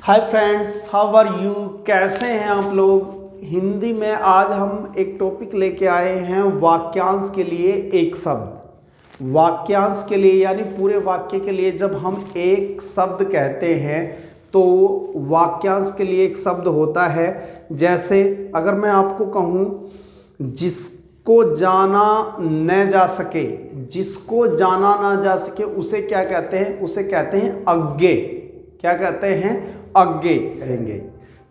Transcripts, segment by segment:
Hi friends, how are you. कैसे हैं आप लोग। हिंदी में आज हम एक टॉपिक लेके आए हैं, वाक्यांश के लिए एक शब्द। वाक्यांश के लिए यानी पूरे वाक्य के लिए जब हम एक शब्द कहते हैं तो वाक्यांश के लिए एक शब्द होता है। जैसे अगर मैं आपको कहूँ जिसको जाना न जा सके, जिसको जाना ना जा सके उसे क्या कहते हैं? उसे कहते हैं अज्ञे। क्या कहते हैं? अज्ञे कहेंगे।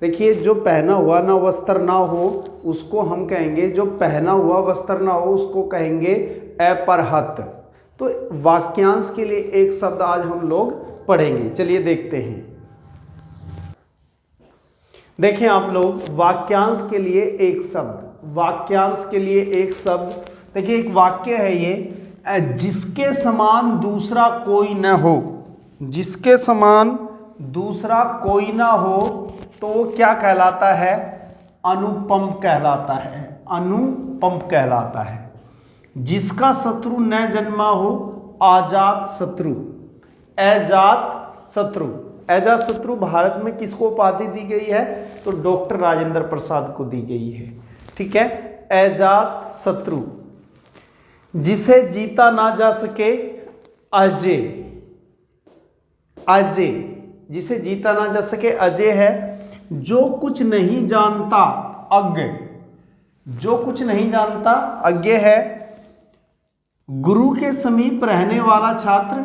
देखिए, जो पहना हुआ ना वस्त्र ना हो उसको हम कहेंगे, जो पहना हुआ वस्त्र ना हो उसको कहेंगे अपरहत। तो वाक्यांश के लिए एक शब्द आज हम लोग पढ़ेंगे। चलिए देखते हैं। देखें आप लोग, वाक्यांश के लिए एक शब्द, वाक्यांश के लिए एक शब्द। देखिए, एक वाक्य है ये, जिसके समान दूसरा कोई न हो। जिसके समान दूसरा कोई ना हो तो क्या कहलाता है? अनुपम कहलाता है। अनुपम कहलाता है। जिसका शत्रु न जन्मा हो, अजात शत्रु। अजात शत्रु। अजात शत्रु भारत में किसको उपाधि दी गई है? तो डॉक्टर राजेंद्र प्रसाद को दी गई है। ठीक है, अजात शत्रु। जिसे जीता ना जा सके, अजय। अजय, जिसे जीता ना जा सके अजय है। जो कुछ नहीं जानता, अज्ञ। जो कुछ नहीं जानता अज्ञ है। गुरु के समीप रहने वाला छात्र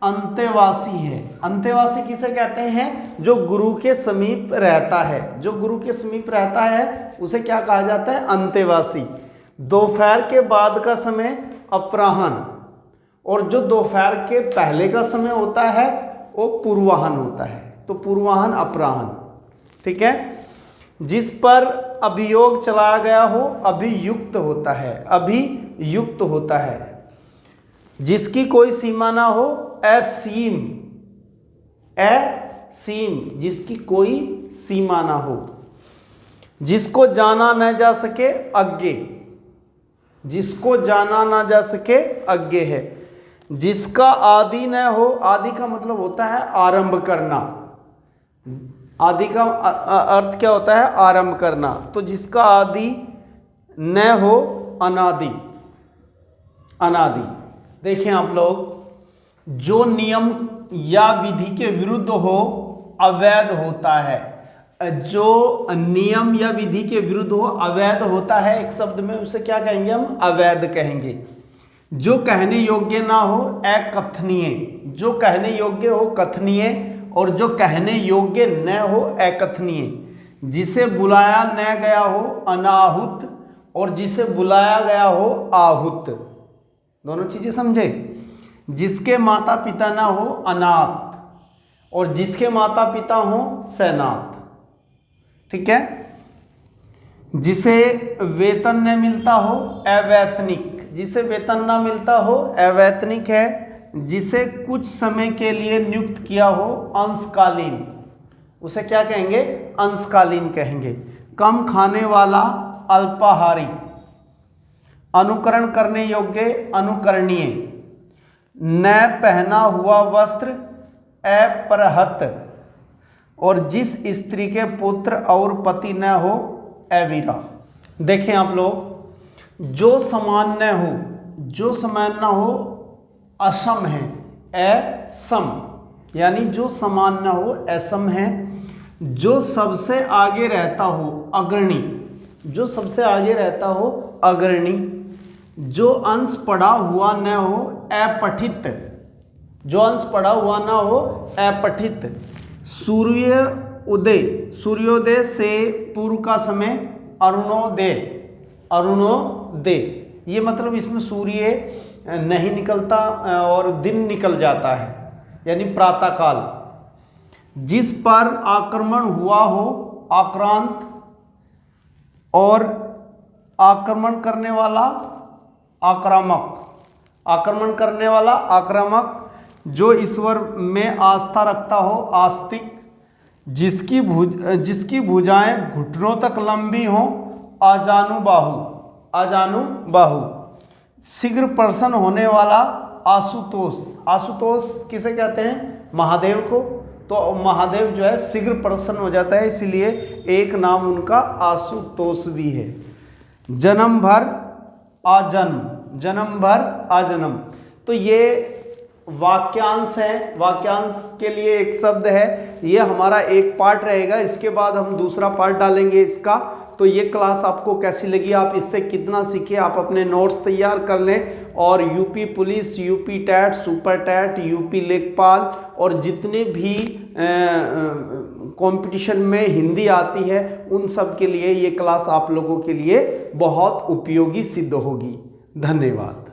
अंतेवासी है। अंतेवासी किसे कहते हैं? जो गुरु के समीप रहता है। जो गुरु के समीप रहता है उसे क्या कहा जाता है? अंतेवासी। दोपहर के बाद का समय अपराह्न, और जो दोपहर के पहले का समय होता है वो पूर्वाह्न होता है। तो पूर्वाह्न अपराह्न। ठीक है। जिस पर अभियोग चलाया गया हो, अभियुक्त होता है। अभियुक्त होता है। जिसकी कोई सीमा ना हो, असीम। असीम, जिसकी कोई सीमा ना हो। जिसको जाना न जा सके, अज्ञे। जिसको जाना ना जा सके अज्ञे है। जिसका आदि न हो, आदि का मतलब होता है आरंभ करना। आदि का अर्थ क्या होता है? आरंभ करना। तो जिसका आदि न हो, अनादि। अनादि। देखें आप लोग, जो नियम या विधि के विरुद्ध हो, अवैध होता है। जो नियम या विधि के विरुद्ध हो, अवैध होता है, एक शब्द में उसे क्या कहेंगे? हम अवैध कहेंगे। जो कहने योग्य ना हो, अकथनीय। जो कहने योग्य हो, कथनीय, और जो कहने योग्य न हो, अकथनीय। जिसे बुलाया न गया हो, अनाहुत, और जिसे बुलाया गया हो, आहूत। दोनों चीजें समझे। जिसके माता पिता ना हो, अनाथ, और जिसके माता पिता हो, सैनाथ। ठीक है। जिसे वेतन न मिलता हो, अवैतनिक। जिसे वेतन ना मिलता हो, अवैतनिक है। जिसे कुछ समय के लिए नियुक्त किया हो, अंशकालीन। उसे क्या कहेंगे? अंशकालीन कहेंगे। कम खाने वाला, अल्पाहारी। अनुकरण करने योग्य, अनुकरणीय। न पहना हुआ वस्त्र, अपरहत, और जिस स्त्री के पुत्र और पति न हो, अवीरा। देखें आप लोग, जो समान न हो, जो समान न हो, असम है। असम, यानी जो समान न हो, असम है। जो सबसे आगे रहता हो, अग्रणी। जो सबसे आगे रहता हो, अग्रणी। जो अंश पढ़ा हुआ न हो, अपठित। जो अंश पढ़ा हुआ ना हो, अपठित। सूर्य उदय, सूर्योदय से पूर्व का समय, अरुणोदय। अरुणोदय, ये मतलब इसमें सूर्य नहीं निकलता और दिन निकल जाता है, यानी प्रातःकाल। जिस पर आक्रमण हुआ हो, आक्रांत, और आक्रमण करने वाला, आक्रामक। आक्रमण करने वाला, आक्रामक। जो ईश्वर में आस्था रखता हो, आस्तिक। जिसकी भुजाएं घुटनों तक लंबी हों, अजानुबाहु। अजानुबाहु। शीघ्र प्रसन्न होने वाला, आशुतोष। आशुतोष किसे कहते हैं? महादेव को। तो महादेव जो है शीघ्र प्रसन्न हो जाता है, इसलिए एक नाम उनका आशुतोष भी है। जन्म भर आजन्म, जन्म भर आजन्म, तो ये वाक्यांश है। वाक्यांश के लिए एक शब्द है, ये हमारा एक पार्ट रहेगा, इसके बाद हम दूसरा पार्ट डालेंगे इसका। तो ये क्लास आपको कैसी लगी, आप इससे कितना सीखे, आप अपने नोट्स तैयार कर लें और UP police, UP TET, super TET, UP लेखपाल और जितने भी कंपटीशन में हिंदी आती है उन सब के लिए ये क्लास आप लोगों के लिए बहुत उपयोगी सिद्ध होगी। धन्यवाद।